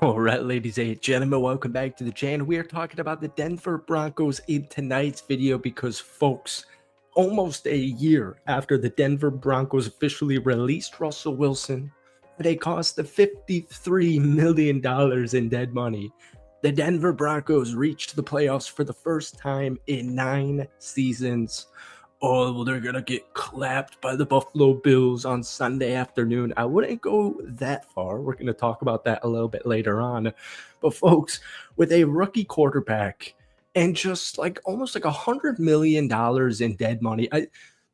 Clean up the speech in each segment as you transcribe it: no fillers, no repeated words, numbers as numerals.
All right, ladies and gentlemen, welcome back to the channel. We are talking about the Denver Broncos in tonight's video because, folks, almost a year after the Denver Broncos officially released Russell Wilson at a cost of $53 million in dead money, the Denver Broncos reached the playoffs for the first time in 9 seasons. Oh, well, they're going to get clapped by the Buffalo Bills on Sunday afternoon. I wouldn't go that far. We're going to talk about that a little bit later on. But folks, with a rookie quarterback and just like almost like $100 million in dead money,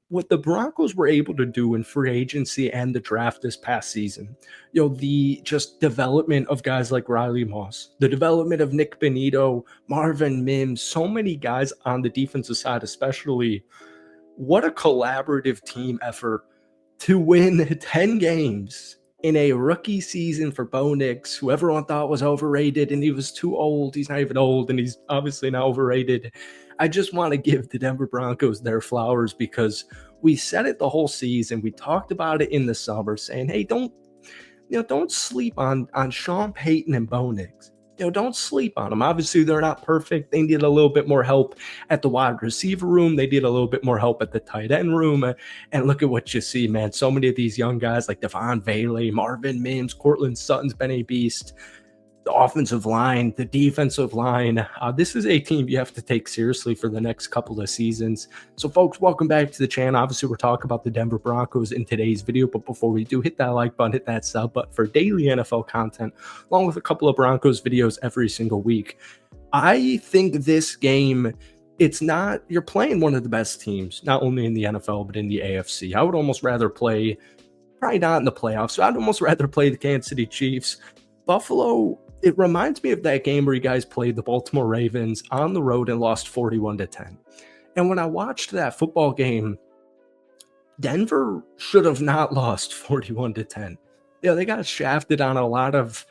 what the Broncos were able to do in free agency and the draft this past season, the just development of guys like Riley Moss, the development of Nick Benito, Marvin Mims, so many guys on the defensive side, especially. What a collaborative team effort to win 10 games in a rookie season for Bo Nix, who everyone thought was overrated, and he was too old. He's not even old, and he's obviously not overrated. I just want to give the Denver Broncos their flowers because we said it the whole season. We talked about it in the summer saying, hey, don't sleep on Sean Payton and Bo Nix. Don't sleep on them. Obviously, they're not perfect. They need a little bit more help at the wide receiver room. They need a little bit more help at the tight end room. And look at what you see, man. So many of these young guys like Devon Bailey, Marvin Mims, Cortland Sutton's been a beast. The offensive line, the defensive line. This is a team you have to take seriously for the next couple of seasons. So, folks, welcome back to the channel. Obviously, we're talking about the Denver Broncos in today's video. But before we do, hit that like button, hit that sub button for daily NFL content, along with a couple of Broncos videos every single week. I think this game, you're playing one of the best teams, not only in the NFL, but in the AFC. I would almost rather play, probably not in the playoffs, so I'd almost rather play the Kansas City Chiefs. Buffalo, it reminds me of that game where you guys played the Baltimore Ravens on the road and lost 41-10. And when I watched that football game, Denver should have not lost 41-10. They got shafted on a lot of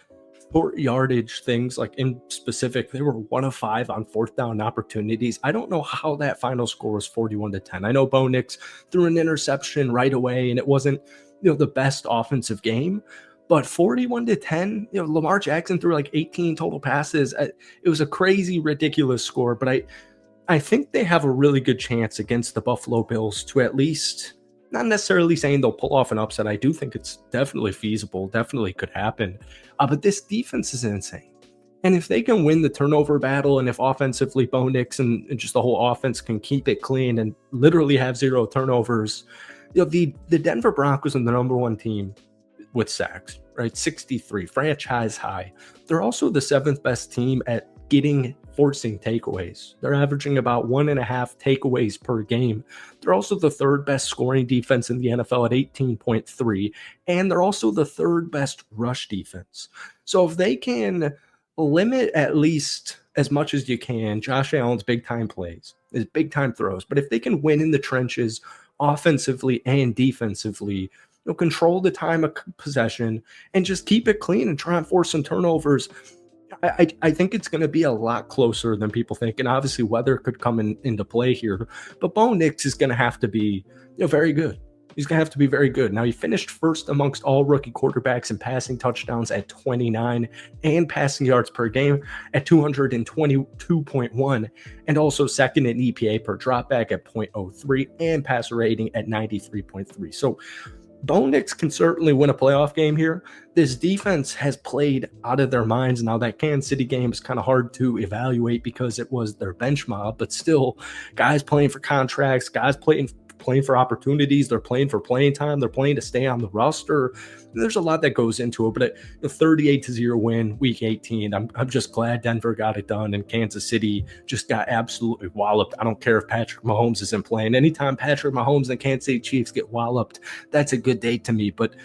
short yardage things. Like in specific, they were 1 of 5 on fourth down opportunities. I don't know how that final score was 41-10. I know Bo Nix threw an interception right away, and it wasn't the best offensive game. But 41-10, Lamar Jackson threw like 18 total passes. It was a crazy, ridiculous score. But I think they have a really good chance against the Buffalo Bills to at least, not necessarily saying they'll pull off an upset. I do think it's definitely feasible, definitely could happen. But this defense is insane. And if they can win the turnover battle, and if offensively Bo Nix and just the whole offense can keep it clean and literally have 0 turnovers, the Denver Broncos are the #1 team with sacks, right? 63, franchise high. They're also the 7th best team at forcing takeaways. They're averaging about 1.5 takeaways per game. They're also the 3rd best scoring defense in the NFL at 18.3, and they're also the 3rd best rush defense. So if they can limit at least as much as you can Josh Allen's big-time plays, his big-time throws, but if they can win in the trenches offensively and defensively, control the time of possession and just keep it clean and try and force some turnovers, I think it's going to be a lot closer than people think. And obviously weather could come into play here, but Bo Nix is going to have to be very good. He's going to have to be very good. Now, he finished first amongst all rookie quarterbacks in passing touchdowns at 29 and passing yards per game at 222.1, and also second in EPA per dropback at 0.03 and passer rating at 93.3. So Bo Nix can certainly win a playoff game here. This defense has played out of their minds. Now, that Kansas City game is kind of hard to evaluate because it was their bench mob, but still, guys playing for contracts, guys playing for opportunities, they're playing for playing time, they're playing to stay on the roster. There's a lot that goes into it, but a 38-0 win, week 18, I'm just glad Denver got it done, and Kansas City just got absolutely walloped. I don't care if Patrick Mahomes isn't playing. Anytime Patrick Mahomes and Kansas City Chiefs get walloped, that's a good day to me. But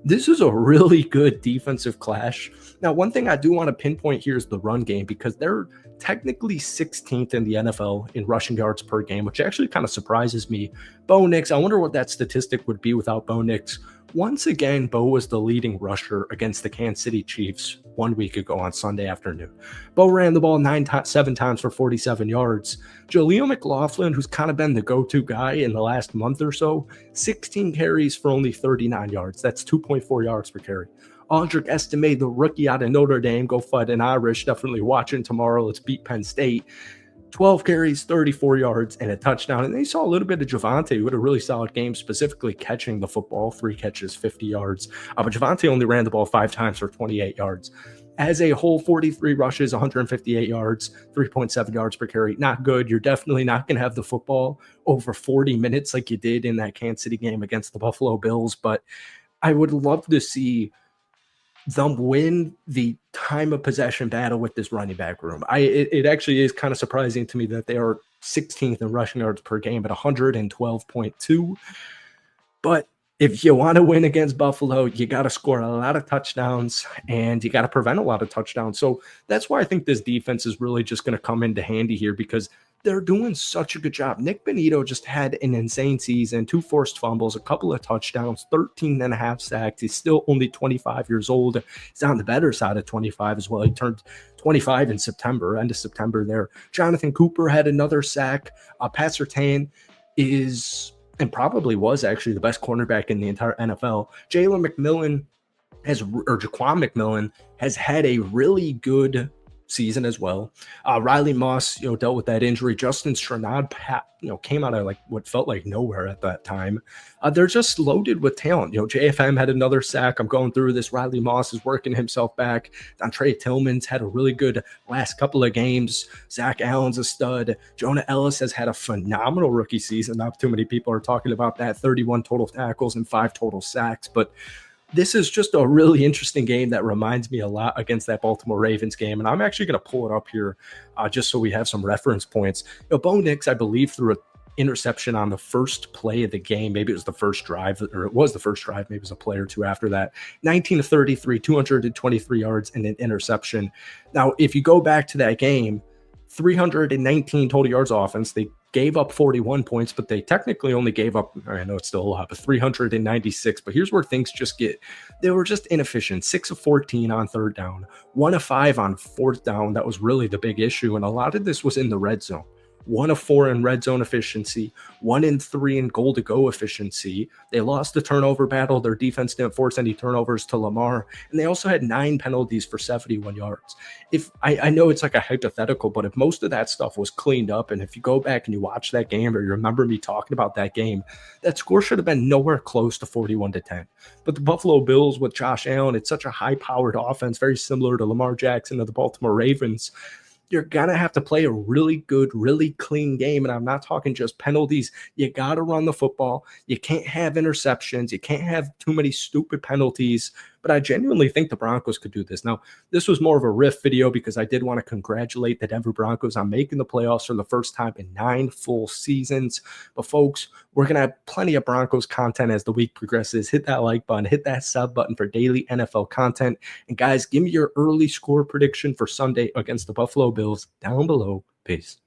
this is a really good defensive clash. Now, one thing I do want to pinpoint here is the run game, because they're technically 16th in the NFL in rushing yards per game, which actually kind of surprises me. Bo Nix, I wonder what that statistic would be without Bo Nix. Once again, Bo was the leading rusher against the Kansas City Chiefs 1 week ago on Sunday afternoon. Bo ran the ball 7 times for 47 yards. Jaleel McLaughlin, who's kind of been the go-to guy in the last month or so, 16 carries for only 39 yards. That's 2.4 yards per carry. Audric Estime, the rookie out of Notre Dame, go fight an Irish. Definitely watching tomorrow. Let's beat Penn State. 12 carries, 34 yards, and a touchdown. And they saw a little bit of Javonte, who had a really solid game, specifically catching the football, 3 catches, 50 yards. But Javonte only ran the ball 5 times for 28 yards. As a whole, 43 rushes, 158 yards, 3.7 yards per carry. Not good. You're definitely not going to have the football over 40 minutes like you did in that Kansas City game against the Buffalo Bills. But I would love to see them win the time of possession battle with this running back room. It actually is kind of surprising to me that they are 16th in rushing yards per game at 112.2. But if you want to win against Buffalo, you got to score a lot of touchdowns and you got to prevent a lot of touchdowns. So that's why I think this defense is really just going to come into handy here, because they're doing such a good job. Nick Bonito just had an insane season, 2 forced fumbles, a couple of touchdowns, 13 and a half sacks. He's still only 25 years old. He's on the better side of 25 as well. He turned 25 in September, end of September there. Jonathan Cooper had another sack. Pat Surtain is, and probably was actually, the best cornerback in the entire NFL. Jaquan McMillan has had a really good season as well. Riley Moss, dealt with that injury. Justin Strnad, came out of like what felt like nowhere at that time. They're just loaded with talent. JFM had another sack. I'm going through this. Riley Moss is working himself back. Dontre Tillman's had a really good last couple of games. Zach Allen's a stud. Jonah Ellis has had a phenomenal rookie season. Not too many people are talking about that. 31 total tackles and 5 total sacks, but this is just a really interesting game that reminds me a lot against that Baltimore Ravens game. And I'm actually going to pull it up here just so we have some reference points. Bo Nix, I believe, threw an interception on the first play of the game. Maybe it was the first drive, or it was the first drive. Maybe it was a play or two after that. 19 to 33, 223 yards and an interception. Now, if you go back to that game, 319 total yards offense. They gave up 41 points, but they technically only gave up, I know it's still a lot, but 396. But here's where things just they were just inefficient. 6 of 14 on third down, 1 of 5 on fourth down. That was really the big issue. And a lot of this was in the red zone. 1 of 4 in red zone efficiency, 1 in 3 in goal to go efficiency. They lost the turnover battle. Their defense didn't force any turnovers to Lamar. And they also had 9 penalties for 71 yards. If I know it's like a hypothetical, but if most of that stuff was cleaned up, and if you go back and you watch that game or you remember me talking about that game, that score should have been nowhere close to 41-10. But the Buffalo Bills with Josh Allen, it's such a high-powered offense, very similar to Lamar Jackson of the Baltimore Ravens. You're going to have to play a really good, really clean game. And I'm not talking just penalties. You got to run the football. You can't have interceptions. You can't have too many stupid penalties. But I genuinely think the Broncos could do this. Now, this was more of a riff video because I did want to congratulate the Denver Broncos on making the playoffs for the first time in 9 full seasons. But folks, we're going to have plenty of Broncos content as the week progresses. Hit that like button, hit that sub button for daily NFL content. And guys, give me your early score prediction for Sunday against the Buffalo Bills down below. Peace.